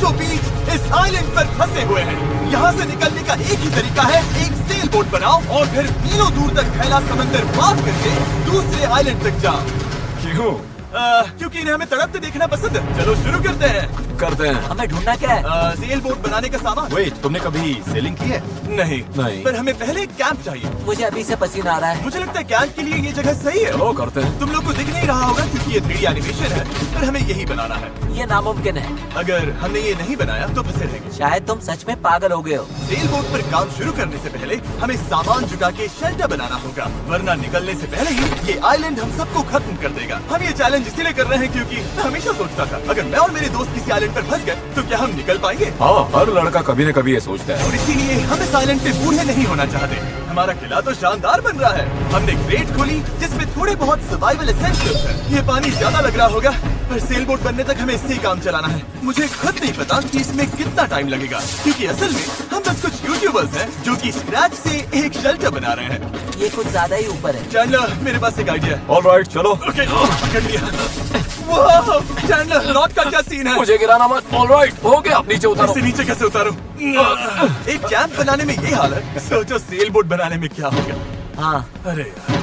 बीचों बीच इस आइलैंड पर फंसे हुए हैं। यहाँ से निकलने का एक ही तरीका है, एक सेल बोट बनाओ और फिर मीलों दूर तक फैला समंदर पार करके दूसरे आइलैंड तक जाओ। क्यों? क्योंकि इन्हें हमें तड़पते देखना पसंद है। चलो शुरू करते हैं। हमें ढूंढना क्या है? सेल बोट बनाने का सामान। वेट, तुमने कभी सेलिंग की है? नहीं नहीं। पर हमें पहले एक कैंप चाहिए। मुझे अभी से पसीना आ रहा है। मुझे लगता है कैंप के लिए ये जगह सही है। चलो करते हैं। तुम लोग को दिख नहीं रहा होगा क्योंकि ये 3D एनिमेशन है, पर हमें यही बनाना है। ये नामुमकिन है। अगर हमने ये नहीं बनाया तो फंसे रहेंगे। शायद तुम सच में पागल हो गए हो। सेल बोट पर काम शुरू करने से पहले हमें सामान जुटा के शेल्टर बनाना होगा, वरना निकलने से पहले ही ये आइलैंड हम सबको खत्म कर देगा। हम ये चैलेंज इसीलिए कर रहे हैं क्योंकि मैं हमेशा सोचता था अगर मैं और मेरे दोस्त किसी आइलैंड पर फंस गए तो क्या हम निकल पाएंगे। हाँ, हर लड़का कभी न कभी ये सोचता है। और इसीलिए हम इस आइलैंड पे बूढ़े नहीं होना चाहते। हमारा किला तो शानदार बन रहा है। हमने क्रेट खोली जिसमें थोड़े बहुत सर्वाइवल एसेंशियल्स हैं। ये पानी ज्यादा लग रहा होगा, पर सेल बोट बनने तक हमें इससे ही काम चलाना है। मुझे खुद नहीं पता कि इसमें कितना टाइम लगेगा, क्योंकि असल में हम बस कुछ यूट्यूबर्स हैं जो कि स्क्रैच से एक शेल्टर बना रहे हैं। ये कुछ ज्यादा ही ऊपर है। चैंडलर, मेरे पास एक आइडिया है। ऑलराइट, चलो। ओके, पकड़ लिया। वाह, चैंडलर, रॉड का क्या सीन है? मुझे गिराना मत। ऑलराइट, हो गया। नीचे उतारो। इससे नीचे कैसे उतारूं? एक कैंप बनाने में ये हाल है, सोचो सेल बोट बनाने में क्या होगा। हाँ, अरे यार,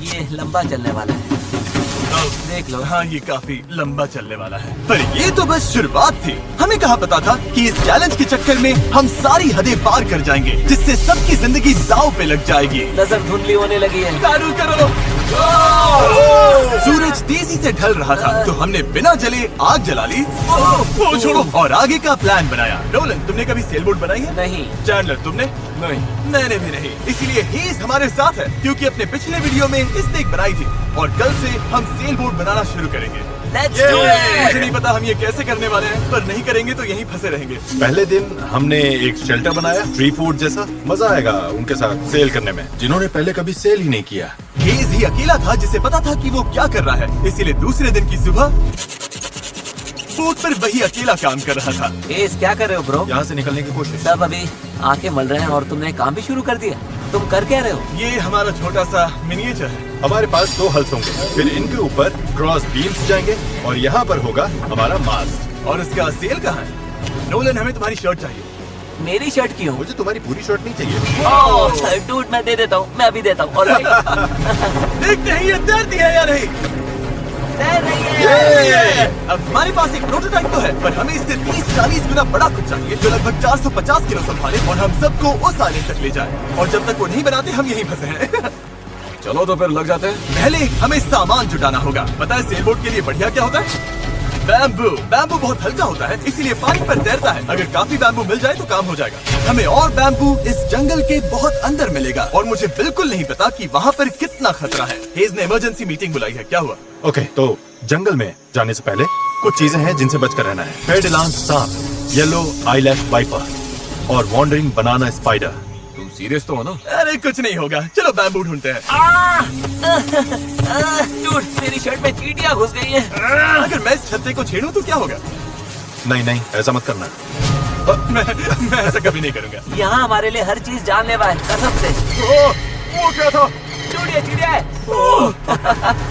ये लंबा चलने वाला है। देख लो। हाँ, ये काफी लंबा चलने वाला है। पर ये तो बस शुरुआत थी। हमें कहाँ पता था कि इस चैलेंज के चक्कर में हम सारी हदें पार कर जाएंगे, जिससे सबकी जिंदगी दांव पे लग जाएगी। नजर धुंधली होने लगी है। चालू करो। सूरज तेजी से ढल रहा था, तो हमने बिना जले आग जला ली। वो छोड़ो, और आगे का प्लान बनाया। नोलन, तुमने कभी सेल बोट बनाई है? नहीं। चैंडलर, तुमने? नहीं। मैंने भी नहीं। इसीलिए हेज हमारे साथ है, क्योंकि अपने पिछले वीडियो में इसने एक बनाई थी, और कल से हम सेल बोट बनाना शुरू करेंगे। Let's do it! मुझे नहीं पता हम ये कैसे करने वाले हैं, पर नहीं करेंगे तो यहीं फंसे रहेंगे। पहले दिन हमने एक शेल्टर बनाया, ट्री फूड जैसा। मजा आएगा उनके साथ सेल करने में, जिन्होंने पहले कभी सेल ही नहीं किया। हेज ही अकेला था जिसे पता था कि वो क्या कर रहा है, इसीलिए दूसरे दिन की सुबह बोट पर वही अकेला काम कर रहा था। एस, क्या कर रहे हो ब्रो? यहाँ से निकलने की कोशिश। सब अभी आंखें मल रहे हैं और तुमने काम भी शुरू कर दिया। तुम कर क्या रहे हो? ये हमारा छोटा सा मिनिएचर है। हमारे पास 2 हल्स होंगे, फिर इनके ऊपर क्रॉस बीम्स जाएंगे और यहाँ पर होगा हमारा मास्ट। और इसका सेल कहाँ है? नोलन, हमें तुम्हारी शर्ट चाहिए। मेरी शर्ट क्यों? मुझे तुम्हारी पूरी शर्ट नहीं चाहिए। डूड, मैं दे देता हूँ। मैं अभी देता हूँ। देखते हैं ये तैरती है या नहीं। अब हमारे पास एक प्रोटोटाइप तो है, पर हमें इससे 30-40 गुना बड़ा कुछ चाहिए, जो लगभग 450 किलो संभाले और हम सबको उस आइलैंड तक ले जाए। और जब तक वो नहीं बनाते हम यहीं फंसे हैं। चलो तो फिर लग जाते हैं। पहले हमें सामान जुटाना होगा। पता है सेल बोट के लिए बढ़िया क्या होता है? बैम्बू। बैम्बू बहुत हल्का होता है, इसीलिए पानी पर तैरता है। अगर काफी बैम्बू मिल जाए तो काम हो जाएगा। हमें और बैम्बू इस जंगल के बहुत अंदर मिलेगा, और मुझे बिल्कुल नहीं पता कि वहाँ पर कितना खतरा है। हेज ने इमरजेंसी मीटिंग बुलाई है, क्या हुआ? ओके, तो जंगल में जाने से पहले कुछ चीजें हैं जिनसे बच कर रहना है। फेडलांस सांप, येलो आईलैश वाइपर और वॉन्डरिंग बनाना स्पाइडर। तुम सीरियस तो हो ना? अरे कुछ नहीं होगा, चलो बैम्बू ढूंढते हैं। डूड, मेरी शर्ट में चींटियां घुस गई हैं। अगर मैं इस छत्ते को छेड़ूं तो क्या होगा? नहीं, ऐसा मत करना। मैं ऐसा कभी नहीं करूंगा। यहाँ हमारे लिए हर चीज जानलेवा है, कसम से। वो क्या था? डूड, ये चींटियां है।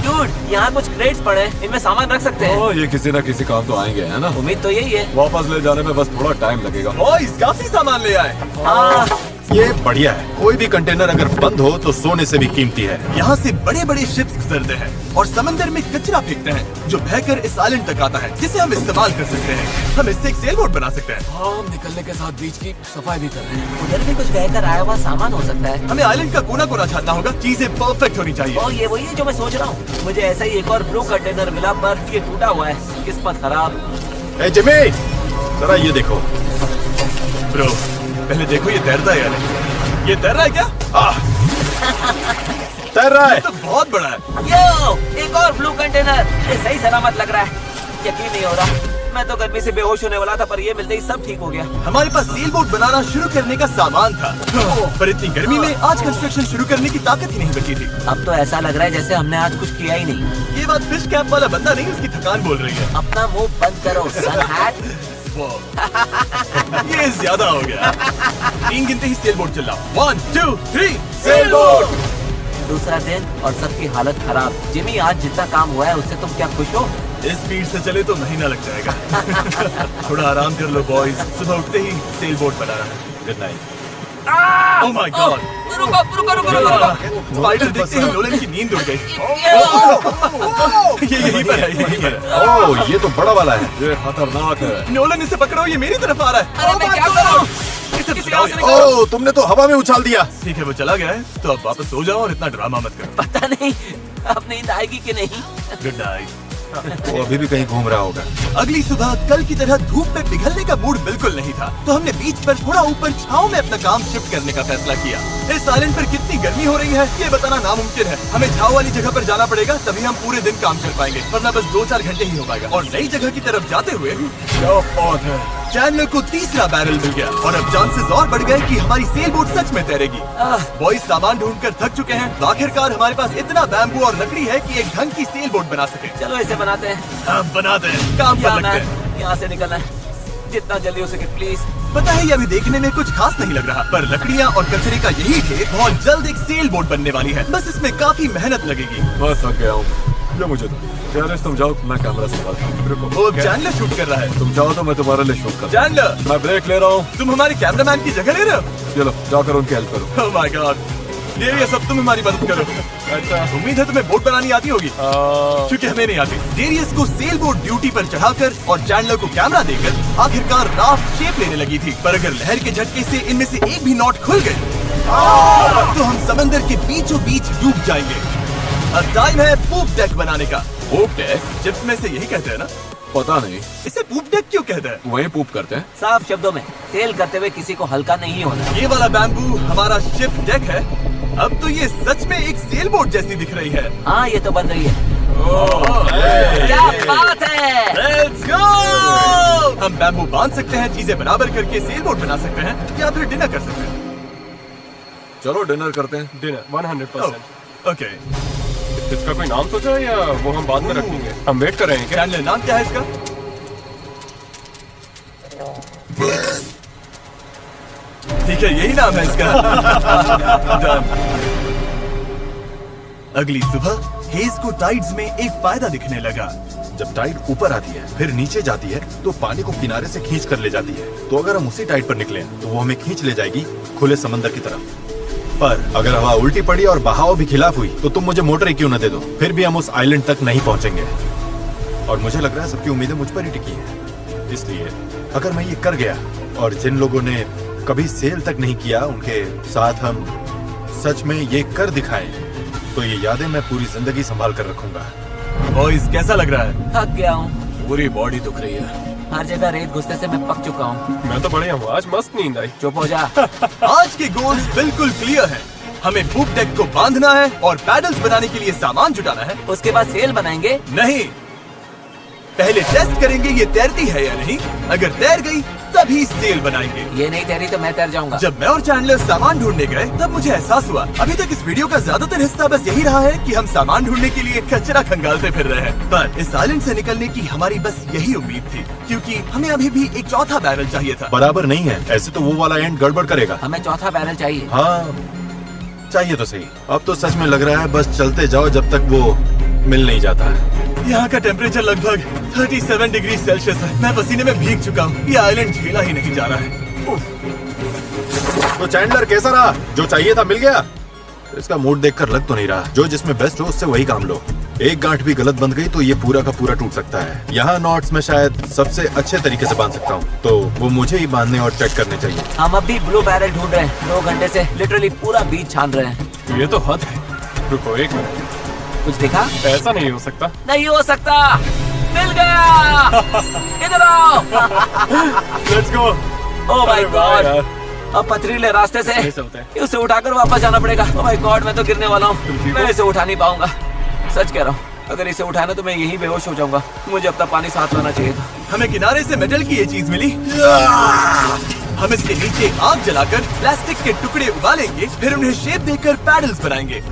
डूड, यहाँ कुछ क्रेट्स पड़े हैं, इनमें सामान रख सकते हैं। ये किसी न किसी काम तो आएंगे, है ना? उम्मीद तो यही है। वापस ले जाने में बस थोड़ा टाइम लगेगा। बॉयज, काफी सामान ले आए। हाँ, ये बढ़िया है। कोई भी कंटेनर अगर बंद हो तो सोने से भी कीमती है। यहाँ से बड़े बड़े शिप्स गुजरते हैं और समंदर में कचरा फेंकते हैं, जो बहकर इस आइलैंड तक आता है, जिसे हम इस्तेमाल कर सकते हैं। हम इससे एक सेल बोट बना सकते हैं। हम निकलने के साथ बीच की सफाई भी कर रहे हैं। उधर भी कुछ बहकर आया हुआ सामान हो सकता है। हमें आइलैंड का कोना कोना छानना होगा, चीजें परफेक्ट होनी चाहिए। और ये वही है जो मैं सोच रहा हूँ। मुझे ऐसा ही एक और ब्लू कंटेनर मिला, पर ये टूटा हुआ है। किस्मत खराब। ए जिमी, जरा ये देखो। ब्रो, पहले देखो ये तैरता है या नहीं। ये तैर रहा है क्या? तैर रहा है। ये तो बहुत बड़ा है। यो, एक और ब्लू कंटेनर। ये सही सलामत लग रहा है। यकीन नहीं हो रहा। मैं तो गर्मी से बेहोश होने वाला था, पर ये मिलते ही सब ठीक हो गया। हमारे पास सेल बोट बनाना शुरू करने का सामान था, पर इतनी गर्मी में आज कंस्ट्रक्शन शुरू करने की ताकत ही नहीं बची थी। अब तो ऐसा लग रहा है जैसे हमने आज कुछ किया ही नहीं। ये बात फिश कैप वाला बंदा नहीं, उसकी थकान बोल रही है। अपना मुंह बंद करो, सन हैट। ये ज्यादा हो गया। 3 गिनते ही सेल बोट चल रहा। 1, 2, 3, सेल बोट। दूसरा दिन और सबकी हालत खराब। जिमी, आज जितना काम हुआ है उससे तुम क्या खुश हो? इस स्पीड से चले तो महीना लग जाएगा। थोड़ा आराम कर लो बॉयज, सुबह उठते ही सेल बोट बनाना है। Good night. Oh my God, रुको रुको रुको रुको। स्पाइडर देखते ही नोलन की नींद उड़ गई। ये यहीं पर है, यहीं पर है। ओह, ये तो बड़ा वाला है। ये खतरनाक है। नोलन इसे पकड़ो, ये मेरी तरफ आ रहा है। अरे मैं क्या करूं? इसे किसी भगाओ और से यहाँ। ओह, तुमने तो हवा में उछाल दिया। ठीक है, वो चला गया है, तो अब वापस सो जाओ और इतना ड्रामा मत करो। पता नहीं अब नींद आएगी कि नहीं। Good night. वो अभी भी कहीं घूम रहा होगा। अगली सुबह कल की तरह धूप में पिघलने का मूड बिल्कुल नहीं था, तो हमने बीच पर थोड़ा ऊपर छांव में अपना काम शिफ्ट करने का फैसला किया। इस आइलैंड पर कितनी गर्मी हो रही है ये बताना नामुमकिन है। हमें छांव वाली जगह पर जाना पड़ेगा, तभी हम पूरे दिन काम कर पाएंगे, वरना बस 2-4 घंटे ही हो पाएगा। और नई जगह की तरफ जाते हुए क्या बात है। चैनलर को तीसरा बैरल मिल गया और अब चांसेस और बढ़ गए कि हमारी सेल बोट सच में तैरेगी। बॉयज सामान ढूंढकर थक चुके हैं, तो आखिरकार हमारे पास इतना बैम्बू और लकड़ी है कि एक ढंग की सेल बोट बना सके। चलो इसे बनाते हैं। अब बनाते हैं, काम पर लगते हैं। यहाँ से निकलना है जितना जल्दी हो सके प्लीज। पता है ये अभी देखने में कुछ खास नहीं लग रहा, पर लकड़ियाँ और कचरे का यही ढेर बहुत जल्द एक सेल बोट बनने वाली है। बस इसमें काफी मेहनत लगेगी। बस थक गया हूँ, ये मुझे दो। यार तुम जाओ, मैं कैमरा संभालता हूँ। रुको। वो अब चैनलर शूट कर रहा है। तुम जाओ तो मैं तुम्हारे लिए शूट कर। चैनलर, मैं ब्रेक ले रहा हूँ। तुम हमारे कैमरामैन की जगह ले रहे हो? चलो जाकर उनकी हेल्प करो। ओह माय गॉड, ये सब तुम हमारी मदद करो। अच्छा, उम्मीद है तुम्हें बोट बनानी आती होगी, क्योंकि हमें नहीं आती। डेरियस को सेल बोट ड्यूटी पर चढ़ाकर और चैंडलर को कैमरा देकर आखिरकार राफ्ट शेप लेने लगी थी, पर अगर लहर के झटके से इनमें से एक भी नॉट खुल गई तो हम समंदर के बीचों बीच डूब जाएंगे। अब टाइम है पूप डेक बनाने का। पूप डेक? शिप में से यही कहते हैं ना? पता नहीं, इसे पूप डेक क्यों कहते हैं? वही पूप करते हैं। साफ शब्दों में सेल करते हुए किसी को हल्का नहीं होना। ये वाला बैम्बू हमारा शिप डेक है। अब तो ये सच में एक सेल बोट जैसी दिख रही है। हाँ ये तो बन रही है। Hey! क्या बात है। Let's go! हम बैम्बू बांध सकते हैं, चीजें बराबर करके सेल बोट बना सकते हैं, या फिर डिनर कर सकते हैं। चलो डिनर करते हैं। डिनर 100%। ओके, इसका कोई नाम सोचा है या वो हम बाद में रखेंगे? हम वेट कर रहे हैं क्या? चैनलर नाम क्या है इसका? ठीक है, यही नाम है इसका। Done. अगली सुबह हेज को टाइड्स में एक फायदा दिखने लगा। जब टाइड ऊपर आती है फिर नीचे जाती है तो पानी को किनारे से खींच कर ले जाती है। तो अगर हम उसी टाइड पर निकले तो वो हमें खींच ले जाएगी खुले समंदर की तरफ। पर अगर हवा उल्टी पड़ी और बहाव भी खिलाफ हुई तो तुम मुझे मोटर ही क्यों न दे दो, फिर भी हम उस आइलैंड तक नहीं पहुंचेंगे। और मुझे लग रहा है सबकी उम्मीदें मुझ पर ही टिकी है। इसलिए अगर मैं ये कर गया और जिन लोगों ने कभी सेल तक नहीं किया उनके साथ हम सच में ये कर दिखाएं, तो ये यादें मैं पूरी जिंदगी संभाल कर रखूंगा। बॉयज कैसा लग रहा है? थक गया हूँ, पूरी बॉडी दुख रही है। हर जगह रेत घुसने से मैं पक चुका हूँ। मैं तो बढ़िया हूँ, आज मस्त नींद आई। चुप हो जा। आज के गोल्स बिल्कुल क्लियर हैं। हमें पूप डेक को बांधना है और पैडल्स बनाने के लिए सामान जुटाना है। उसके बाद सेल बनाएंगे। नहीं, पहले टेस्ट करेंगे ये तैरती है या नहीं। अगर तैर गई तभी सेल बनाएंगे। ये नहीं तैरी तो मैं तैर जाऊंगा। जब मैं और चैंडलर सामान ढूंढने गए तब मुझे एहसास हुआ अभी तक इस वीडियो का ज्यादातर हिस्सा बस यही रहा है कि हम सामान ढूंढने के लिए कचरा खंगालते फिर रहे हैं। पर इस आइलैंड से निकलने की हमारी बस यही उम्मीद थी, क्योंकि हमें अभी भी एक चौथा बैरल चाहिए था। बराबर नहीं है, ऐसे तो वो वाला एंड गड़बड़ करेगा। हमें चौथा बैरल चाहिए। हाँ चाहिए तो सही। अब तो सच में लग रहा है बस चलते जाओ जब तक वो मिल नहीं जाता है। यहाँ का टेम्परेचर लगभग 37 डिग्री सेल्सियस है। मैं पसीने में भीग चुका हूँ। ये आइलैंड झेला ही नहीं जा रहा है। तो चैंडलर कैसा रहा? जो चाहिए था मिल गया? इसका मूड देखकर लग तो नहीं रहा। जो जिसमें बेस्ट हो उससे वही काम लो। एक गांठ भी गलत बंध गई तो ये पूरा का पूरा टूट सकता है। यहाँ नॉट्स में शायद सबसे अच्छे तरीके से बांध सकता हूँ, तो वो मुझे ही बांधने और चेक करने चाहिए। हम अब भी ब्लू बैरल ढूंढ रहे हैं। 2 घंटे से लिटरली पूरा बीच छान रहे हैं। ये तो हद है। रुको 1 मिनट, कुछ देखा? ऐसा नहीं हो सकता। नहीं हो सकता। मिल गया। इधर आओ। Let's go. ओह माय अरे वाह गॉड। यार। अब पथरीले रास्ते से चले चलते हैं। उसे उठाकर वापस जाना पड़ेगा। ओह माय गॉड, मैं तो गिरने वाला तुम हूँ। ठीक मैं हो? इसे उठा नहीं पाऊंगा। सच कह रहा हूँ, अगर इसे उठाना तो मैं यहीं बेहोश हो जाऊंगा। मुझे अपना पानी साथ लाना चाहिए था। हमें किनारे से मेटल की ये चीज मिली। हम इसके नीचे आग जलाकर प्लास्टिक के टुकड़े उबालेंगे, फिर उन्हें शेप देकर पैडल्स बनाएंगे।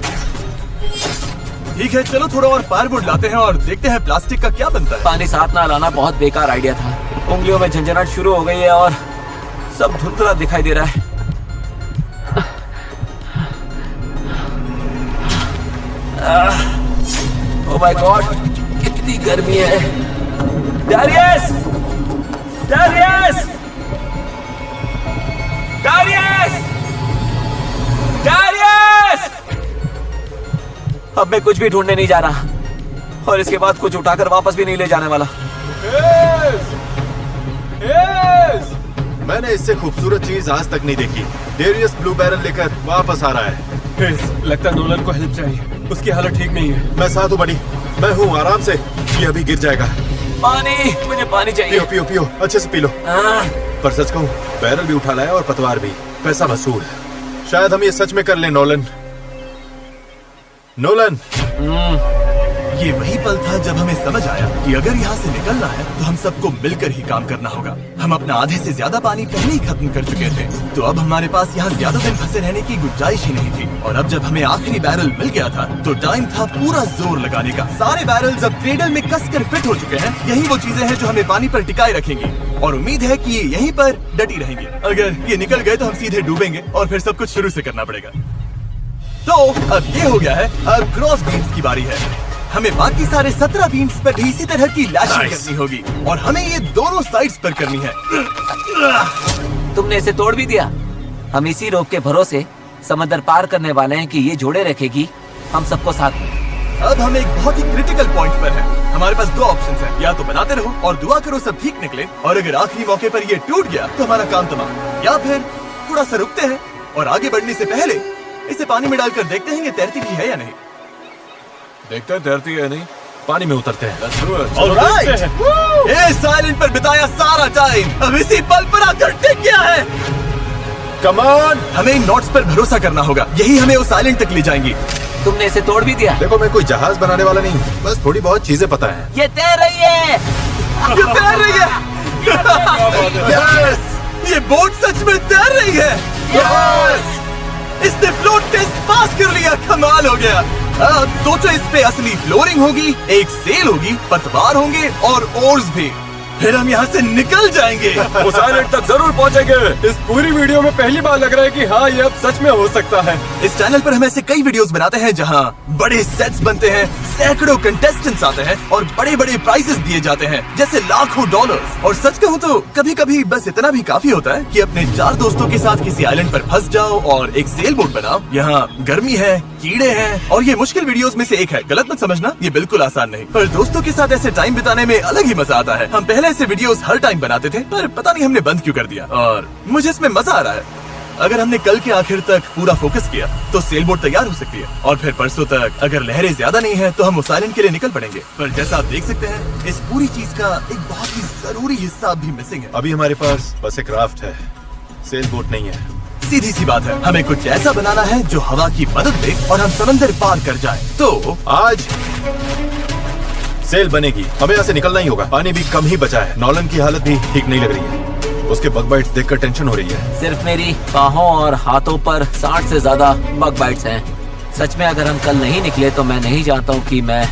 ठीक है, चलो थोड़ा और फायरवुड लाते हैं और देखते हैं प्लास्टिक का क्या बनता है। पानी साथ ना लाना बहुत बेकार आइडिया था। उंगलियों में झंझनाहट शुरू हो गई है और सब धुंधला दिखाई दे रहा है। ओह माय गॉड, कितनी कितनी गर्मी है। डैरियस! डैरियस! डैरियस! डैरियस! अब मैं कुछ भी ढूंढने नहीं जा रहा और इसके बाद कुछ उठाकर वापस भी नहीं ले जाने वाला। मैंने इससे खूबसूरत चीज आज तक नहीं देखी। डेरियस ब्लू बैरल लेकर वापस आ रहा है। लगता है नोलन को हेल्प चाहिए, उसकी हालत ठीक नहीं है। मैं साथ हूँ बड़ी, मैं हूँ, आराम से। ये अभी गिर जाएगा। पानी, मुझे पानी चाहिए। पियो पियो पियो, अच्छे से पी लो। पर सच कहूँ, बैरल भी उठा लाया और पतवार भी, पैसा वसूल। शायद हम ये सच में कर लें नोलन। नोलन, ये वही पल था जब हमें समझ आया कि अगर यहाँ से निकलना है तो हम सबको मिलकर ही काम करना होगा। हम अपना आधे से ज्यादा पानी पहले ही खत्म कर चुके थे, तो अब हमारे पास यहाँ ज्यादा दिन फंसे रहने की गुंजाइश ही नहीं थी। और अब जब हमें आखिरी बैरल मिल गया था तो टाइम था पूरा जोर लगाने का। सारे बैरल्स अब क्रेडल में कसकर फिट हो चुके हैं। यही वो चीजें हैं जो हमें पानी पर टिकाए रखेंगी और उम्मीद है कि ये यहीं पर डटी रहेंगी। अगर ये निकल गए तो हम सीधे डूबेंगे और फिर सब कुछ शुरू से करना पड़ेगा। तो अब ये हो गया है, अब क्रॉस बीम्स की बारी है। हमें बाकी सारे 17 बीम्स पर भी इसी तरह की लैशिंग करनी होगी और हमें ये दोनों साइड्स पर करनी है। तुमने इसे तोड़ भी दिया। हम इसी रोप के भरोसे समंदर पार करने वाले हैं कि ये जोड़े रखेगी हम सबको साथ में। अब हम एक बहुत ही क्रिटिकल पॉइंट पर हैं। हमारे पास दो ऑप्शंस हैं, या तो बनाते रहो और दुआ करो सब ठीक निकले, और अगर आखिरी मौके पर ये टूट गया तो हमारा काम तमाम, या फिर थोड़ा सा रुकते हैं और आगे बढ़ने से पहले इसे पानी में डालकर देखते हैं ये तैरती भी है या नहीं। देखते हैं तैरती है नहीं, पानी में उतरते हैं। ऑलराइट, इस आइलैंड पर बिताया सारा टाइम अब इसी पल पर आकर टिक गया है। Come on. हमें इन नोट्स पर भरोसा करना होगा, यही हमें उस आइलैंड तक ले जाएंगी। तुमने इसे तोड़ भी दिया। देखो, मैं कोई जहाज बनाने वाला नहीं, बस थोड़ी बहुत चीजें पता है। ये तैर रही है। ये तैर रही है। यस, ये बोट सच में तैर रही है। यस, इसने फ्लोट टेस्ट पास कर लिया। कमाल हो गया। अब सोचो, इस पे असली फ्लोरिंग होगी, एक सेल होगी, पतवार होंगे और ओर्स भी। फिर हम यहाँ से निकल जाएंगे। उस आइलैंड तक जरूर पहुंचेंगे। इस पूरी वीडियो में पहली बार लग रहा है कि हाँ, ये अब सच में हो सकता है। इस चैनल पर हम ऐसे कई वीडियोस बनाते हैं जहाँ बड़े सेट्स बनते हैं, सैकड़ों कंटेस्टेंट्स आते हैं और बड़े बड़े प्राइजेस दिए जाते हैं, जैसे लाखों डॉलर्स। और सच कहूँ तो कभी कभी बस इतना भी काफी होता है कि अपने 4 दोस्तों के साथ किसी आइलैंड पर फंस जाओ और एक सेल बोट बनाओ। यहाँ गर्मी है, कीड़े हैं और ये मुश्किल वीडियोस में से एक है। गलत मत समझना, ये बिल्कुल आसान नहीं, पर दोस्तों के साथ ऐसे टाइम बिताने में अलग ही मजा आता है। हम पहले ऐसे वीडियोस हर टाइम बनाते थे, पर पता नहीं हमने बंद क्यों कर दिया, और मुझे इसमें मजा आ रहा है। अगर हमने कल के आखिर तक पूरा फोकस किया तो सेल बोट तैयार हो सकती है, और फिर परसों तक अगर लहरें ज्यादा नहीं है तो हम उस आइलैंड के लिए निकल पड़ेंगे। पर जैसा आप देख सकते हैं, इस पूरी चीज का एक बहुत ही जरूरी हिस्सा अभी मिसिंग है। अभी हमारे पास बस एक राफ्ट है, सेल बोट नहीं है। सीधी सी बात है, हमें कुछ ऐसा बनाना है जो हवा की मदद दे और हम समंदर पार कर जाएं। तो आज सेल बनेगी, हमें यहाँ से निकलना ही होगा। पानी भी कम ही बचा है। नॉलन की हालत भी ठीक नहीं लग रही है, उसके बग बाइट्स देखकर टेंशन हो रही है। सिर्फ मेरी बाहों और हाथों पर 60 से ज्यादा बग बाइट्स हैं। सच में अगर हम कल नहीं निकले तो मैं नहीं जानता हूँ कि मैं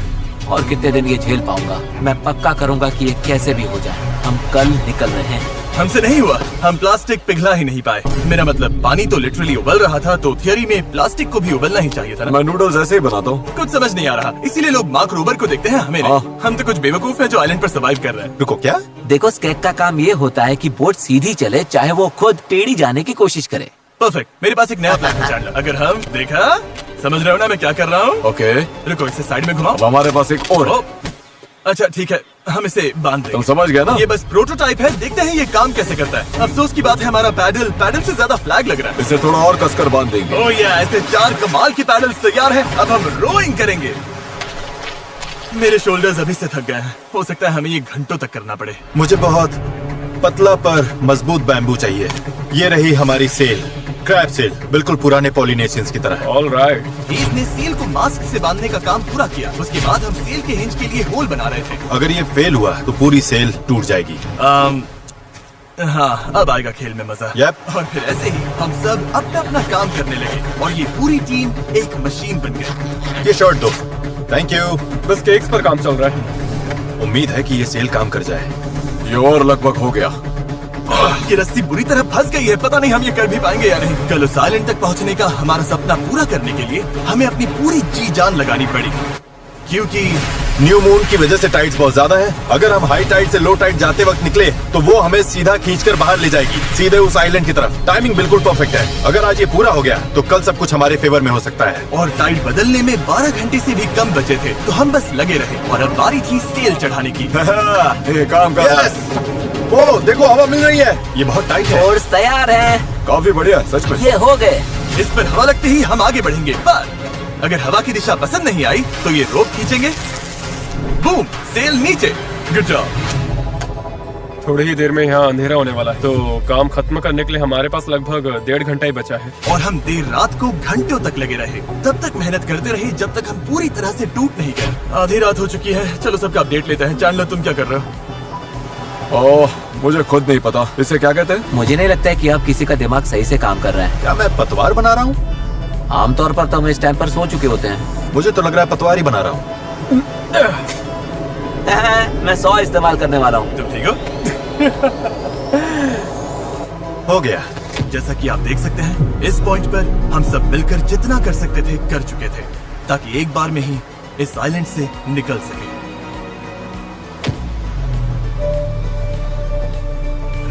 और कितने दिन ये झेल पाऊंगा। मैं पक्का करूंगा कि ये कैसे भी हो जाए। हम कल निकल रहे हैं। हमसे नहीं हुआ, हम प्लास्टिक पिघला ही नहीं पाए। मेरा मतलब, पानी तो लिटरली उबल रहा था, तो थियरी में प्लास्टिक को भी उबलना ही चाहिए था ना। मैं नूडल्स ऐसे ही बनाता हूँ। कुछ समझ नहीं आ रहा, इसीलिए लोग मार्क रोबर को देखते हैं, हमें नहीं। हम तो कुछ बेवकूफ हैं जो आइलैंड पर सर्वाइव कर रहे हैं। रुको, क्या? देखो, स्केक का काम ये होता है कि बोट सीधी चले, चाहे वो खुद टेढ़ी जाने की कोशिश करे। परफेक्ट, मेरे पास एक नया प्लान है चैंडलर। अगर हम देखा, समझ रहे हो ना मैं क्या कर रहा हूँ? ओके, रुको, इसे साइड में घुमाओ। अब हमारे पास एक और है। ओ, अच्छा ठीक है, हम इसे बांध देंगे। तुम समझ गए ना? ये बस प्रोटोटाइप है, देखते हैं ये काम कैसे करता है। अफसोस की बात है, हमारा पैडल से ज्यादा फ्लैग लग रहा है। इसे थोड़ा और कसकर बांध देंगे। ओह या, ऐसे 4 कमाल के पैडल्स तैयार हैं। अब हम रोइंग करेंगे। मेरे शोल्डर्स अभी से थक गए हैं, हो सकता है हमें ये घंटों तक करना पड़े। मुझे बहुत पतला पर मजबूत बैम्बू चाहिए। ये रही हमारी सेल, क्रैब सेल, बिल्कुल पुराने पॉलिनेशियंस की तरह। ऑलराइट। इसने सेल को मास्क से बांधने का काम पूरा किया। उसके बाद हम सेल के हिंज के लिए होल बना रहे थे। अगर ये फेल हुआ तो पूरी सेल टूट जाएगी। हाँ, अब आएगा खेल में मजा। Yep. और फिर ऐसे ही हम सब अपना अपना काम करने लगे और ये पूरी टीम एक मशीन बन गई। ये शॉट दो। Thank you. बस केक्स पर काम चल रहा है। उम्मीद है कि ये सेल काम कर जाए। ये और लगभग हो गया। ये रस्सी बुरी तरह फंस गई है, पता नहीं हम ये कर भी पाएंगे या नहीं। कल उस आइलैंड तक पहुंचने का हमारा सपना पूरा करने के लिए हमें अपनी पूरी जी जान लगानी पड़ी, क्योंकि न्यू मून की वजह से टाइड्स बहुत ज्यादा है। अगर हम हाई टाइड से लो टाइड जाते वक्त निकले तो वो हमें सीधा खींचकर बाहर ले जाएगी, सीधे उस आइलैंड की तरफ। टाइमिंग बिल्कुल परफेक्ट है। अगर आज ये पूरा हो गया तो कल सब कुछ हमारे फेवर में हो सकता है। और टाइड बदलने में 12 घंटे से भी कम बचे थे, तो हम बस लगे रहे और अब बारी थी सेल चढ़ाने की। ये काम कर रहा है। Yes! ओ देखो, हवा मिल रही है। ये बहुत टाइट है। कोर्स तैयार है। काफी बढ़िया, सच में। ये हो गए। इस पर हवा लगते ही हम आगे बढ़ेंगे, पर अगर हवा की दिशा पसंद नहीं आई तो ये रोप खींचेंगे। बूम, सेल नीचे। Good job. थोड़ी ही देर में यहाँ अंधेरा होने वाला है, तो काम खत्म करने के लिए हमारे पास लगभग 1.5 घंटा ही बचा है। और हम देर रात को घंटों तक लगे रहे, तब तक मेहनत करते रहे जब तक हम पूरी तरह से टूट नहीं गए। आधी रात हो चुकी है, चलो सबका अपडेट लेते हैं। चैंडलर, तुम क्या कर रहे हो? ओह, मुझे खुद नहीं पता इसे क्या कहते हैं। मुझे नहीं लगता है कि आप किसी का दिमाग सही से काम कर रहे हैं। क्या मैं पतवार बना रहा हूँ? आमतौर पर तो हम इस टाइम पर सो चुके होते हैं। मुझे तो लग रहा है पतवार ही बना रहा हूँ। मैं 100 इस्तेमाल करने वाला हूँ। तुम ठीक हो? हो गया। जैसा कि आप देख सकते हैं, इस पॉइंट पर हम सब मिलकर जितना कर सकते थे कर चुके थे, ताकि एक बार में ही इस आइलैंड से निकल सके।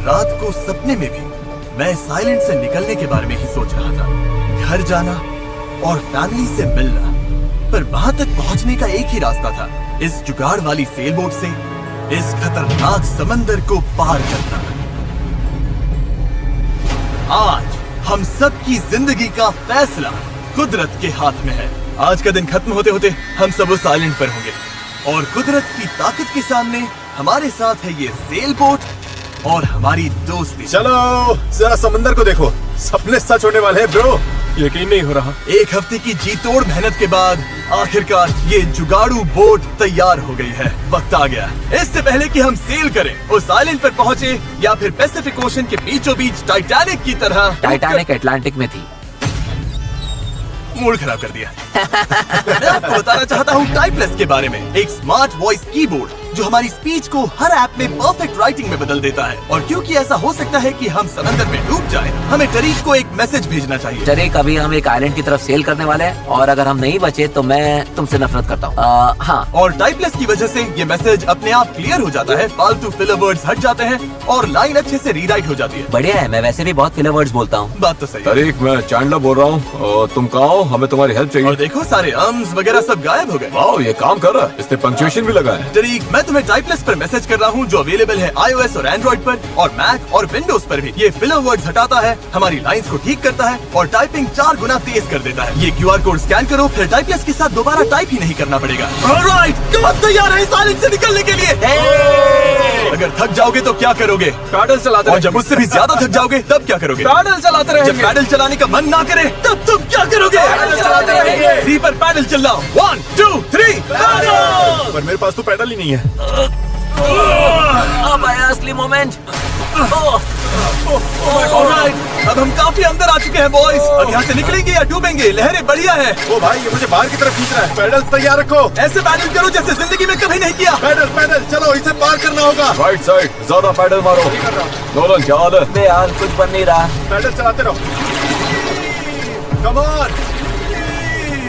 रात को सपने में भी मैं इस आइलैंड से निकलने के बारे में ही सोच रहा था, घर जाना और फैमिली से मिलना। पर वहां तक पहुंचने का एक ही रास्ता था, इस जुगाड़ वाली सेल बोट से इस खतरनाक समंदर को पार करना। आज हम सब की जिंदगी का फैसला कुदरत के हाथ में है। आज का दिन खत्म होते होते हम सब उस आइलैंड पर होंगे और कुदरत की ताकत के सामने हमारे साथ है ये सेल बोट और हमारी दोस्ती। चलो जरा समंदर को देखो, सपने सच होने वाले हैं ब्रो। यकीन नहीं हो रहा। एक हफ्ते की जी तोड़ मेहनत के बाद आखिरकार ये जुगाड़ू बोट तैयार हो गई है। वक्त आ गया, इससे पहले कि हम सेल करें, उस आइलैंड पर पहुंचे या फिर पैसिफिक ओशन के बीचों बीच टाइटैनिक की तरह। टाइटैनिक अटलांटिक में थी। मूड खराब कर दिया। मैं आपको बताना चाहता हूँ टाइपलेस के बारे में, एक स्मार्ट वॉइस कीबोर्ड जो हमारी स्पीच को हर ऐप में परफेक्ट राइटिंग में बदल देता है। और क्योंकि ऐसा हो सकता है कि हम समंदर में डूब जाएं, हमें टरीक को एक मैसेज भेजना चाहिए। टरीक, अभी हम एक आइलैंड की तरफ सेल करने वाले हैं और अगर हम नहीं बचे तो मैं तुमसे नफरत करता हूँ। हाँ। और टाइपलेस की वजह से ये मैसेज अपने आप क्लियर हो जाता है, फालतू फिलर वर्ड्स हट जाते हैं और लाइन अच्छे से रीराइट हो जाती है। बढ़िया है, मैं वैसे भी बहुत फिलर वर्ड्स बोलता हूँ। बात तो सही है। तारीख, मैं चैंडलर बोल रहा हूँ। तुम कहाँ हो? हमें तुम्हारी हेल्प चाहिए। और देखो, सारे अम्स वगैरह सब गायब हो गए। वाह, ये काम कर रहा है। इसने पंक्चुएशन भी लगा है। टरीक, मैं तुम्हें टाइपलेस पर मैसेज कर रहा हूँ जो अवेलेबल है iOS और एंड्रॉइड पर और मैक और विंडोज पर भी। ये फिलर वर्ड्स हटाता है, हमारी लाइंस को ठीक करता है और टाइपिंग 4 गुना तेज कर देता है। ये QR कोड स्कैन करो, फिर टाइपलेस के साथ दोबारा टाइप ही नहीं करना पड़ेगा। ऑलराइट, कब तैयार है इस आइलैंड से निकलने के लिए? अगर थक जाओगे तो क्या करोगे? पैडल चलाते और जब उससे भी ज्यादा थक जाओगे तब क्या करोगे? पैडल चलाते जब रहेंगे। पैडल चलाने का मन ना करे तब तुम क्या करोगे? पैडल चलाते रहेंगे। 3 पर पैडल चलाओ। 1 2 3 पैडल। पर मेरे पास तो पैडल ही नहीं है। अब आया असली मोमेंट। ऑलराइट, अब हम काफी अंदर आ चुके हैं बॉयज। अब यहाँ से निकलेंगे या डूबेंगे? लहरें बढ़िया है। ओ भाई, ये मुझे बाहर की तरफ खींच रहा है। पैडल तैयार रखो। ऐसे पैडल करो जैसे जिंदगी में कभी नहीं किया। पैडल पैडल, चलो इसे पार करना होगा। राइट साइड, ज्यादा पैडल मारो। नोलन, क्या हाल है? बेहाल, कुछ बन नहीं रहा। पैडल चलाते रहो। Come on,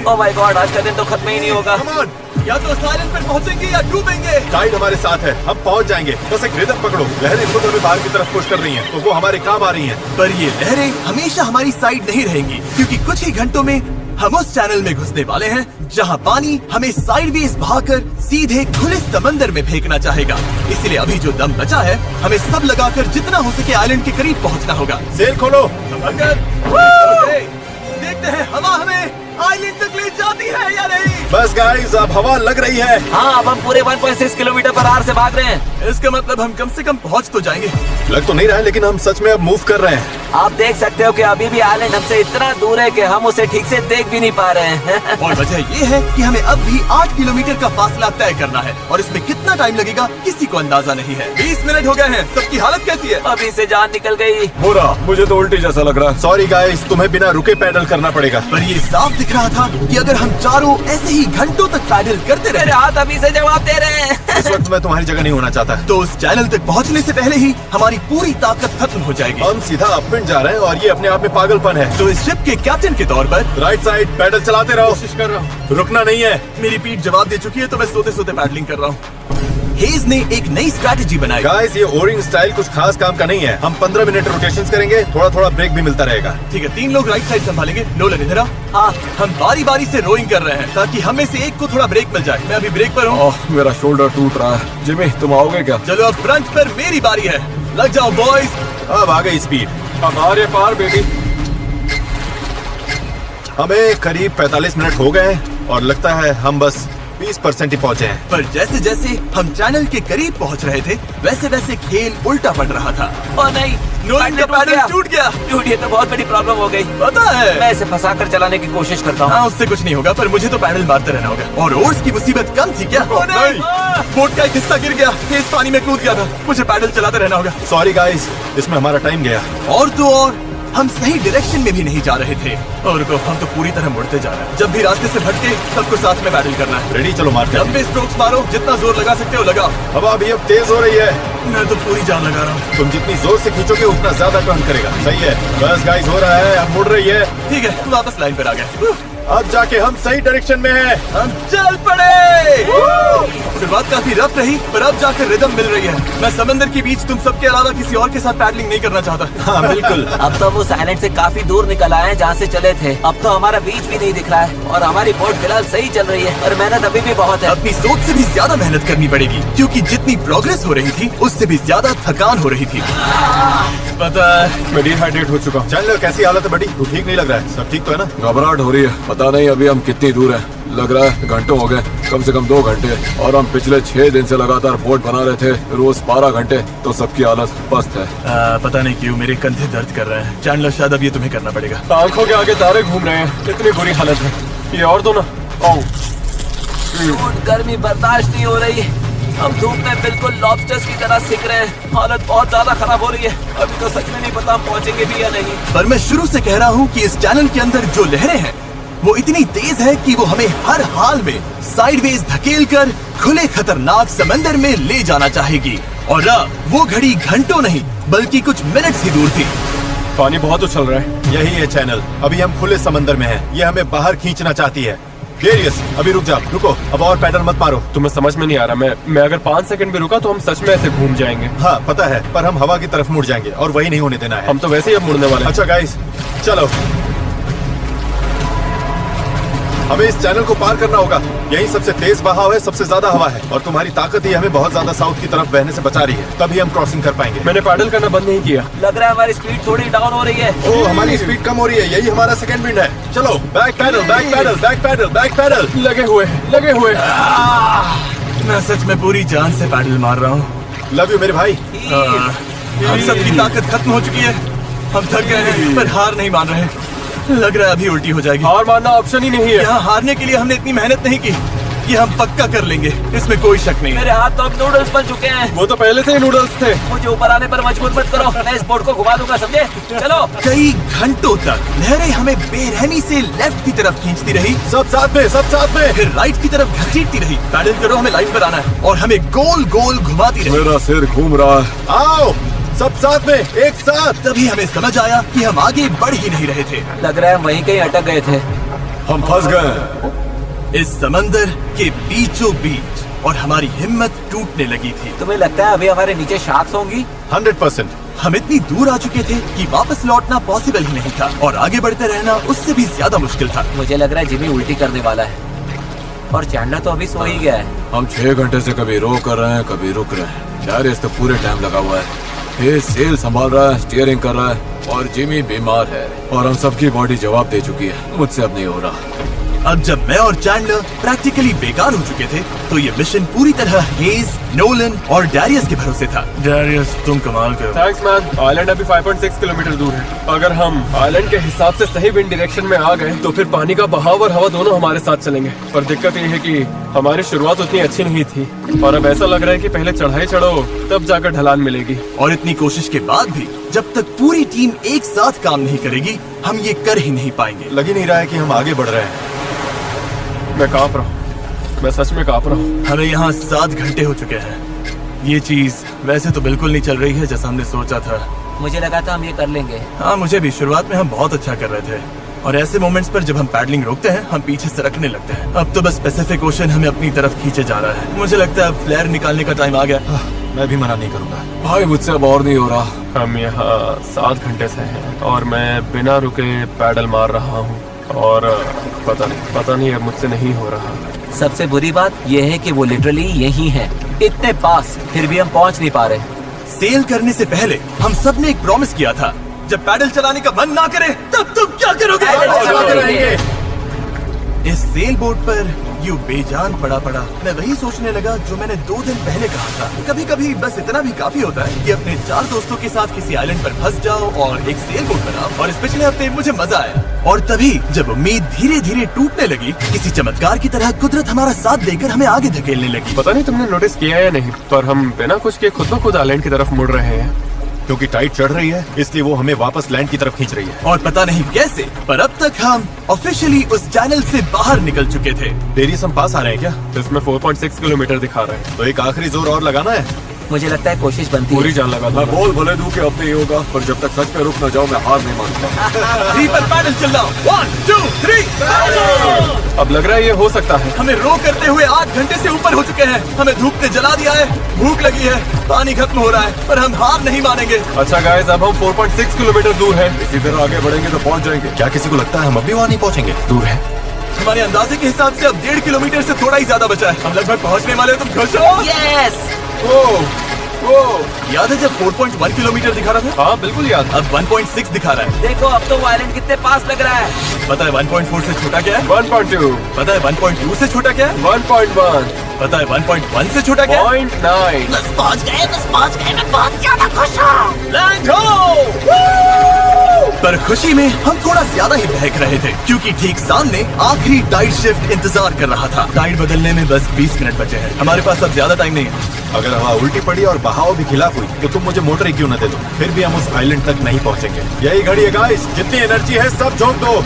oh my God, आज का दिन तो खत्म ही नहीं होगा। Come on. या तो साइलेंट पर पहुंचेंगे या डूबेंगे। टाइड हमारे साथ है, हम पहुंच जाएंगे। बस एक रिदम पकड़ो। लहरें खुद हमें बाहर की तरफ पुश कर रही हैं, तो वो हमारे काम आ रही हैं। पर ये लहरें हमेशा हमारी साइड नहीं रहेंगी, क्योंकि कुछ ही घंटों में हम उस चैनल में घुसने वाले हैं जहां पानी हमें साइडवेज बहाकर सीधे खुले समंदर में फेंकना चाहेगा। इसलिए अभी जो दम बचा है, हमें सब लगाकर जितना हो सके आइलैंड के करीब पहुंचना होगा। सेल खोलो। ओके, देखते हैं हवा हमें आइलैंड तक ले जाती है या नहीं। बस गाइस, अब हवा लग रही है। हाँ, अब हम पूरे 1.6 किलोमीटर पर आवर से भाग रहे हैं। इसका मतलब हम कम से कम पहुंच तो जाएंगे। लग तो नहीं रहा है, लेकिन हम सच में अब मूव कर रहे हैं। आप देख सकते हो कि अभी भी आइलैंड हमसे इतना दूर है कि हम उसे ठीक से देख भी नहीं पा रहे हैं। और वजह ये है कि हमें अब भी 8 किलोमीटर का फासला तय करना है और इसमें कितना टाइम लगेगा किसी को अंदाजा नहीं है। 20 मिनट हो गए हैं। सबकी हालत कैसी है? अभी से जान निकल गई। बुरा, मुझे तो उल्टी जैसा लग रहा है। सॉरी गाइस, तुम्हें बिना रुके पैडल करना पड़ेगा। पर ये साफ दिख रहा था कि अगर हम चारों ऐसे ही घंटों तक पैडल करते मेरे रहे हाथ अभी से जवाब दे रहे हैं। इस वक्त मैं तुम्हारी जगह नहीं होना चाहता। तो उस चैनल तक पहुंचने से पहले ही हमारी पूरी ताकत खत्म हो जाएगी। हम सीधा अप पॉइंट जा रहे हैं और ये अपने आप में पागलपन है। तो इस शिप के कैप्टन के तौर पर राइट साइड पैडल चलाते रहो, कोशिश कर रहा हूँ। रुकना नहीं है। मेरी पीठ जवाब दे चुकी है, तो मैं सोते सोते पैडलिंग कर रहा हूँ। हेज ने एक नई स्ट्रैटेजी बनाई। गाइस, ये ओरिंग स्टाइल कुछ खास काम का नहीं है। हम 15 मिनट रोटेशंस करेंगे, थोड़ा थोड़ा ब्रेक भी मिलता रहेगा। ठीक है, 3 लोग राइट साइड संभालेंगे। नोलन इधर आ। हाँ, हम बारी बारी से रोइंग कर रहे हैं ताकि हम में से एक को थोड़ा ब्रेक मिल जाए। मैं अभी ब्रेक पर हूँ। ओह, मेरा शोल्डर टूट रहा है। जिमी, तुम आओगे क्या? चलो अब फ्रंट पर मेरी बारी है। लग जाओ बॉयज। अब आ गई स्पीड। हमारे पार बेबी। हमें करीब 45 मिनट हो गए हैं और लगता है हम बस 20% ही पहुंचे हैं। पर जैसे जैसे हम चैनल के करीब पहुंच रहे थे, वैसे वैसे खेल उल्टा पड़ रहा था। ओ नहीं, नोलन का पैडल टूट गया। टूट, ये तो बहुत बड़ी प्रॉब्लम हो गई। पता है, मैं इसे फंसाकर चलाने की कोशिश करता हूँ। हाँ, उससे कुछ नहीं होगा, पर मुझे तो पैडल मारते रहना होगा। और ओर्स की मुसीबत कम थी क्या? नहीं। बोट का एक हिस्सा गिर गया, तेज पानी में कूद गया था। मुझे पैडल चलाते रहना होगा। सॉरी गाइस, इसमें हमारा टाइम गया। और तो और हम सही डायरेक्शन में भी नहीं जा रहे थे। और तो हम तो पूरी तरह मुड़ते जा रहे हैं। जब भी रास्ते से भटके, सबको साथ में पैडल करना है। रेडी, चलो मारते हैं। लंबे स्ट्रोक्स मारो, जितना जोर लगा सकते हो लगाओ। हवा भी अब तेज हो रही है। मैं तो पूरी जान लगा रहा हूँ। तुम जितनी जोर से खींचोगे उतना ज्यादा टर्न करेगा। सही है। बस गाइस, हो रहा है, अब मुड़ रही है। ठीक है, वापस लाइन पर आ गए। अब जाके हम सही डायरेक्शन में हैं। हम चल पड़े। शुरुआत काफी रफ रही, पर अब जाकर रिदम मिल रही है। मैं समंदर के बीच तुम सबके अलावा किसी और के साथ पैडलिंग नहीं करना चाहता। हाँ बिल्कुल। अब तो वो साइलेंट से काफी दूर निकल आए हैं जहाँ से चले थे। अब तो हमारा बीच भी नहीं दिख रहा है और हमारी बोट फिलहाल सही चल रही है। और मेहनत अभी भी बहुत है। अपनी सोच से भी ज्यादा मेहनत करनी पड़ेगी, क्योंकि जितनी प्रोग्रेस हो रही थी उससे भी ज्यादा थकान हो रही थी। पता है, मैं डिहाइड्रेट हो चुका हूँ। चैनलर, कैसी हालत है बड़ी? तू ठीक नहीं लग रहा है। सब ठीक तो है ना? घबराहट हो रही है। पता नहीं अभी हम कितनी दूर हैं। लग रहा है घंटों हो गए, कम से कम 2 घंटे। और हम पिछले 6 दिन से लगातार बोट बना रहे थे, रोज 12 घंटे। तो सबकी हालत पस्त है। पता नहीं क्यों मेरे कंधे दर्द कर रहे हैं। चैनलर, शायद अब ये तुम्हें करना पड़ेगा। आंखों के आगे तारे घूम रहे हैं। इतनी बुरी हालत है। ये और दो ना। ओह, बोट गर्मी बर्दाश्त नहीं हो रही। हम धूप में बिल्कुल लॉबस्टर्स की तरह सिक रहे हैं। हालत बहुत ज्यादा खराब हो रही है। अभी तो सच में नहीं पता हम पहुंचेंगे भी या नहीं। पर मैं शुरू से कह रहा हूँ कि इस चैनल के अंदर जो लहरें हैं वो इतनी तेज है कि वो हमें हर हाल में साइडवेज धकेल कर खुले खतरनाक समंदर में ले जाना चाहेगी। और अब वो घड़ी घंटों नहीं बल्कि कुछ मिनट्स ही दूर थी। पानी बहुत उछल रहा है। यही है चैनल। अभी हम खुले समंदर में हैं। ये हमें बाहर खींचना चाहती है। डेरियस, अभी रुक जा। रुको, अब और पैडल मत मारो। तुम्हें समझ में नहीं आ रहा। मैं अगर 5 सेकंड भी रुका तो हम सच में ऐसे घूम जाएंगे। हाँ पता है, पर हम हवा की तरफ मुड़ जाएंगे और वही नहीं होने देना है। हम तो वैसे ही अब मुड़ने वाले हैं। अच्छा गाइस, चलो। हमें इस चैनल को पार करना होगा। यही सबसे तेज बहाव है, सबसे ज्यादा हवा है और तुम्हारी ताकत ही हमें बहुत ज्यादा साउथ की तरफ बहने से बचा रही है। तभी हम क्रॉसिंग कर पाएंगे। मैंने पैडल करना बंद नहीं किया। लग रहा है हमारी स्पीड थोड़ी डाउन हो रही है। ओ, हमारी स्पीड कम हो रही है। यही हमारा सेकंड विंड है। चलो, back paddle, back paddle, back paddle, back paddle. लगे हुए। मैं सच में पूरी जान से पैडल मार रहा हूँ। लव यू मेरे भाई। हम सबकी ताकत खत्म हो चुकी है। हम थक गए हैं, पर हार नहीं मान रहे। लग रहा है अभी उल्टी हो जाएगी। हार मानना ऑप्शन ही नहीं है। यहाँ हारने के लिए हमने इतनी मेहनत नहीं की। ये हम पक्का कर लेंगे, इसमें कोई शक नहीं है। मेरे हाथ तो अब नूडल्स बन चुके हैं। वो तो पहले से ही नूडल्स थे। मुझे ऊपर आने पर मजबूर मत करो। मैं इस बोट को घुमा दूंगा, समझे? चलो। कई घंटों तक लहरें हमें बेरहमी से लेफ्ट की तरफ खींचती रही, सब साथ में, सब साथ में। फिर राइट की तरफ घसीटती रही। पैडल करो, हमें लाइन पर आना है और हमें गोल गोल घुमाती रही। मेरा सिर घूम रहा है। आओ, सब साथ में, एक साथ। तभी हमें समझ आया कि हम आगे बढ़ ही नहीं रहे थे। लग रहा है हम वहीं कहीं अटक गए थे। हम फंस गए इस समंदर के बीचों बीच और हमारी हिम्मत टूटने लगी थी। तुम्हें लगता है अभी हमारे नीचे शार्क्स होंगी? 100%। हम इतनी दूर आ चुके थे कि वापस लौटना पॉसिबल ही नहीं था और आगे बढ़ते रहना उससे भी ज्यादा मुश्किल था। मुझे लग रहा है जिमी उल्टी करने वाला है और चैंडलर तो अभी सो ही गया है। हम 6 घंटे से कभी रो कर रहे हैं, कभी रुक रहे हैं। यार इस तो पूरे टाइम लगा हुआ है। ये सेल संभाल रहा है, स्टीयरिंग कर रहा है और जिमी बीमार है और हम सबकी बॉडी जवाब दे चुकी है। मुझसे अब नहीं हो रहा। अब जब मैं और चैंडलर प्रैक्टिकली बेकार हो चुके थे, तो ये मिशन पूरी तरह हेज, नोलन और डैरियस के भरोसे था। डैरियस, तुम कमाल कर। Thanks man. आइलैंड अभी 5.6 किलोमीटर दूर है। अगर हम आइलैंड के हिसाब से सही विंड डायरेक्शन में आ गए तो फिर पानी का बहाव और हवा दोनों हमारे साथ चलेंगे। पर दिक्कत ये है कि हमारी शुरुआत उतनी अच्छी नहीं थी और अब ऐसा लग रहा है कि पहले चढ़ाई चढ़ो तब जाकर ढलान मिलेगी। और इतनी कोशिश के बाद भी जब तक पूरी टीम एक साथ काम नहीं करेगी, हम ये कर ही नहीं पाएंगे। लग ही नहीं रहा है कि हम आगे बढ़ रहे हैं। मैं कांप रहा हूँ। मैं सच में कांप रहा हूँ। हमें यहाँ 7 घंटे हो चुके हैं। ये चीज वैसे तो बिल्कुल नहीं चल रही है जैसा हमने सोचा था। मुझे लगा था हम ये कर लेंगे। हाँ मुझे भी, शुरुआत में हम बहुत अच्छा कर रहे थे और ऐसे मोमेंट्स पर जब हम पैडलिंग रोकते हैं हम पीछे सरकने लगते हैं। अब तो बस पैसिफिक ओशन हमें अपनी तरफ खींचे जा रहा है। मुझे लगता है अब फ्लेयर निकालने का टाइम आ गया। मैं भी मना नहीं करूंगा। भाई मुझसे अब और नहीं हो रहा। हम यहाँ 7 घंटे से हैं और मैं बिना रुके पैडल मार रहा हूँ और पता नहीं अब मुझसे नहीं हो रहा। सबसे बुरी बात यह है कि वो लिटरली यही है, इतने पास, फिर भी हम पहुंच नहीं पा रहे। सेल करने से पहले हम सब ने एक प्रॉमिस किया था, जब पैडल चलाने का मन ना करे तब तुम क्या करोगे? पैडल चलाते रहेंगे। इस सेल बोट पर यूं बेजान पड़ा मैं वही सोचने लगा जो मैंने 2 दिन पहले कहा था। कभी कभी बस इतना भी काफी होता है कि अपने 4 दोस्तों के साथ किसी आइलैंड पर फंस जाओ और एक सेल बोट बनाओ। और इस पिछले हफ्ते मुझे मजा आया और तभी जब उम्मीद धीरे धीरे टूटने लगी, किसी चमत्कार की तरह कुदरत हमारा साथ देकर हमें आगे धकेलने लगी। पता नहीं तुमने नोटिस किया या नहीं, पर हम बिना कुछ के खुद ब खुद आइलैंड की तरफ मुड़ रहे हैं। क्योंकि टाइड चढ़ रही है इसलिए वो हमें वापस लैंड की तरफ खींच रही है। और पता नहीं कैसे, पर अब तक हम ऑफिशियली उस चैनल से बाहर निकल चुके थे। डेरियस हम पास आ रहे हैं क्या? इसमें 4.6 किलोमीटर दिखा रहे हैं। तो एक आखिरी जोर और लगाना है। मुझे लगता है कोशिश बनती पूरी है। जान लगा मैं दो। बोल भले दूं कि अब नहीं होगा, पर जब तक सच में रुक न जाओ मैं हार नहीं मानूंगा। 3 पर पैडल चलाओ। 1 2 3। अब लग रहा है ये हो सकता है। हमें रो करते हुए 8 घंटे से ऊपर हो चुके हैं। हमें धूप ने जला दिया है, भूख लगी है, पानी खत्म हो रहा है, पर हम हार नहीं मानेंगे। अच्छा गाइस, अब हम 4.6 किलोमीटर दूर हैं। इसी तरह आगे बढ़ेंगे तो पहुंच जाएंगे। क्या किसी को लगता है हम अभी वहाँ नहीं पहुँचेंगे? दूर है। हमारे अंदाजे के हिसाब से अब 1.5 किलोमीटर से थोड़ा ही ज्यादा बचा है। हम लगभग पहुंचने वाले हैं। तुम खुश हो? यस। याद है जब 4.1 किलोमीटर दिखा रहा था? हाँ बिल्कुल याद। अब 1.6 दिखा रहा है। देखो अब तो वो आइलैंड कितने पास लग रहा है। पता है 1.4 से छोटा क्या है? 1.2, पता है 1.2 से छोटा क्या है? 1.1, पता है 1.1 से छोटा क्या है? 0.9। बस पहुंच गए, मैं बहुत ज्यादा खुश हूँ। लैंड हो! पर खुशी में हम थोड़ा ज्यादा ही बहक रहे थे, क्योंकि ठीक सामने आखिरी टाइड शिफ्ट इंतजार कर रहा था। टाइड बदलने में बस 20 मिनट बचे हैं। हमारे पास अब ज्यादा टाइम नहीं है। अगर हवा उल्टी पड़ी और बहाव भी खिलाफ हुई तो तुम मुझे मोटर ही क्यों न दे दो, फिर भी हम उस आइलैंड तक नहीं पहुँचेंगे। यही घड़ी है गाइस, जितनी एनर्जी है सब झोंक दो।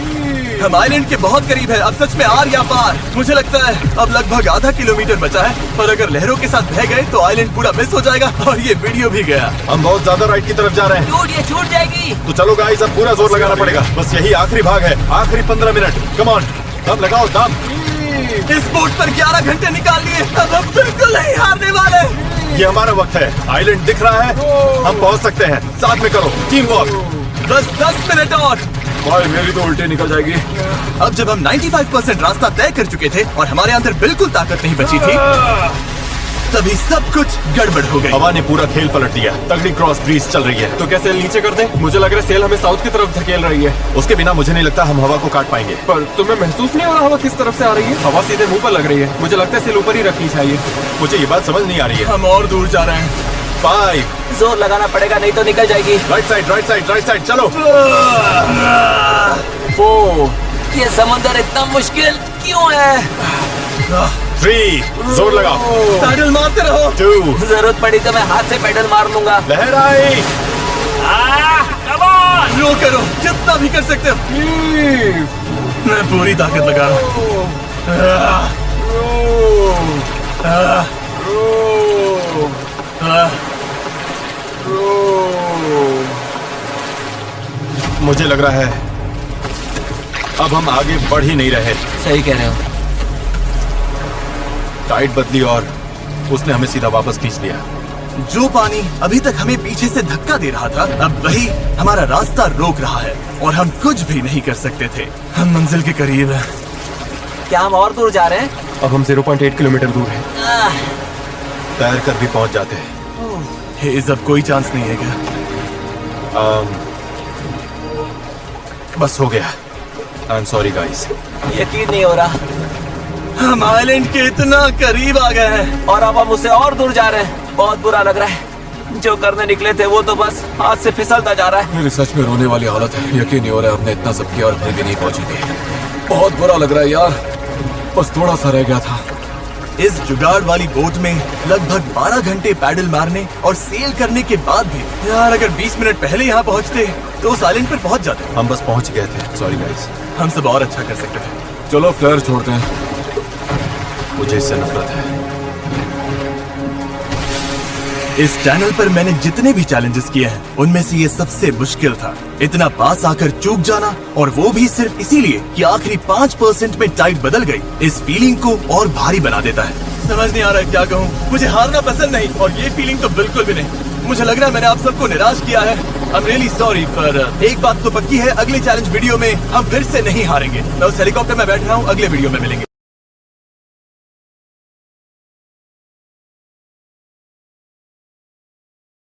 हम आइलैंड के बहुत करीब है। अब सच में आर या पार। मुझे लगता है अब लगभग आधा किलोमीटर बचा है, पर अगर लहरों के साथ बह गए तो आइलैंड पूरा मिस हो जाएगा और ये वीडियो भी गया। हम बहुत ज्यादा राइट की तरफ जा रहे हैं। डूड, ये छूट जाएगी। तो चलो गाइस, अब पूरा जोर लगाना पड़ेगा। बस यही आखिरी भाग है, आखिरी 15 मिनट। कम ऑन, दम लगाओ दम। इस बोट पर 11 घंटे निकाल लिए। अब हम बिल्कुल नहीं हारने वाले। ये हमारा वक्त है। आइलैंड दिख रहा है, हम पहुंच सकते हैं। साथ में करो, टीम वर्क। बस 10 मिनट और। भाई मेरी तो उल्टी निकल जाएगी। अब जब हम 95% रास्ता तय कर चुके थे और हमारे अंदर बिल्कुल ताकत नहीं बची थी, तभी सब कुछ गड़बड़ हो गई। हवा ने पूरा खेल पलट दिया। तगड़ी क्रॉस ब्रीज चल रही है। तो क्या सेल नीचे कर दें? मुझे लग रहा है सेल हमें साउथ की तरफ धकेल रही है। उसके बिना मुझे नहीं लगता हम हवा को काट पाएंगे। पर तुम्हें महसूस नहीं हो रहा हवा किस तरफ से आ रही है? हवा सीधे मुंह पर लग रही है। मुझे लगता है सेल ऊपर ही रखनी चाहिए। मुझे ये बात समझ नहीं आ रही है। हम और दूर जा रहे हैं। 5 जोर लगाना पड़ेगा, नहीं तो निकल जाएगी। Right side, right side, right side, चलो। 4, ये समुंदर इतना मुश्किल क्यों है? 3, जोर लगाओ। पैडल मारते रहो। 2, जरूरत पड़ी तो मैं हाथ से पेडल मार लूंगा। लहर आई। रो करो जितना भी कर सकते हो। मैं पूरी ताकत लगा रहा हूँ। मुझे लग रहा है अब हम आगे बढ़ ही नहीं रहे। सही कह रहे हो। टाइड बदली और उसने हमें सीधा वापस खींच लिया। जो पानी अभी तक हमें पीछे से धक्का दे रहा था, अब वही हमारा रास्ता रोक रहा है और हम कुछ भी नहीं कर सकते थे। हम मंजिल के करीब हैं। क्या हम और दूर जा रहे हैं? अब हम 0.8 किलोमीटर दूर हैं। तैर कर भी पहुंच जाते हैं। हेज, अब कोई चांस नहीं है क्या? बस हो गया। I am sorry guys. यकीन नहीं हो रहा। हम आइलैंड के इतना करीब आ गए हैं और अब हम उससे और दूर जा रहे हैं। बहुत बुरा लग रहा है। जो करने निकले थे वो तो बस हाथ से फिसलता जा रहा है। मेरी सच में रोने वाली हालत है। यकीन नहीं हो रहा है हमने इतना सब किया और फिर भी नहीं पहुंची थी। बहुत बुरा लग रहा है यार। बस थोड़ा सा रह गया था। इस जुगाड़ वाली बोट में लगभग 12 घंटे पैडल मारने और सेल करने के बाद भी यार, अगर 20 मिनट पहले यहाँ पहुँचते तो उस आइलैंड पर पहुँच जाते। हम बस पहुंच गए थे। Sorry guys. हम सब और अच्छा कर सकते थे। चलो फ्लेयर छोड़ते हैं। मुझे इससे नफरत है। इस चैनल पर मैंने जितने भी चैलेंजेस किए हैं उनमें से ये सबसे मुश्किल था। इतना पास आकर चूक जाना, और वो भी सिर्फ इसीलिए कि आखिरी 5% में टाइट बदल गई, इस फीलिंग को और भारी बना देता है। समझ नहीं आ रहा है क्या कहूँ। मुझे हारना पसंद नहीं, और ये फीलिंग तो बिल्कुल भी नहीं। मुझे लग रहा है मैंने आप सबको निराश किया है। I'm really sorry, पर एक बात तो पक्की है, अगले चैलेंज वीडियो में हम फिर से नहीं हारेंगे। मैं उस हेलीकॉप्टर में बैठ रहा हूँ, अगले वीडियो में मिलेंगे।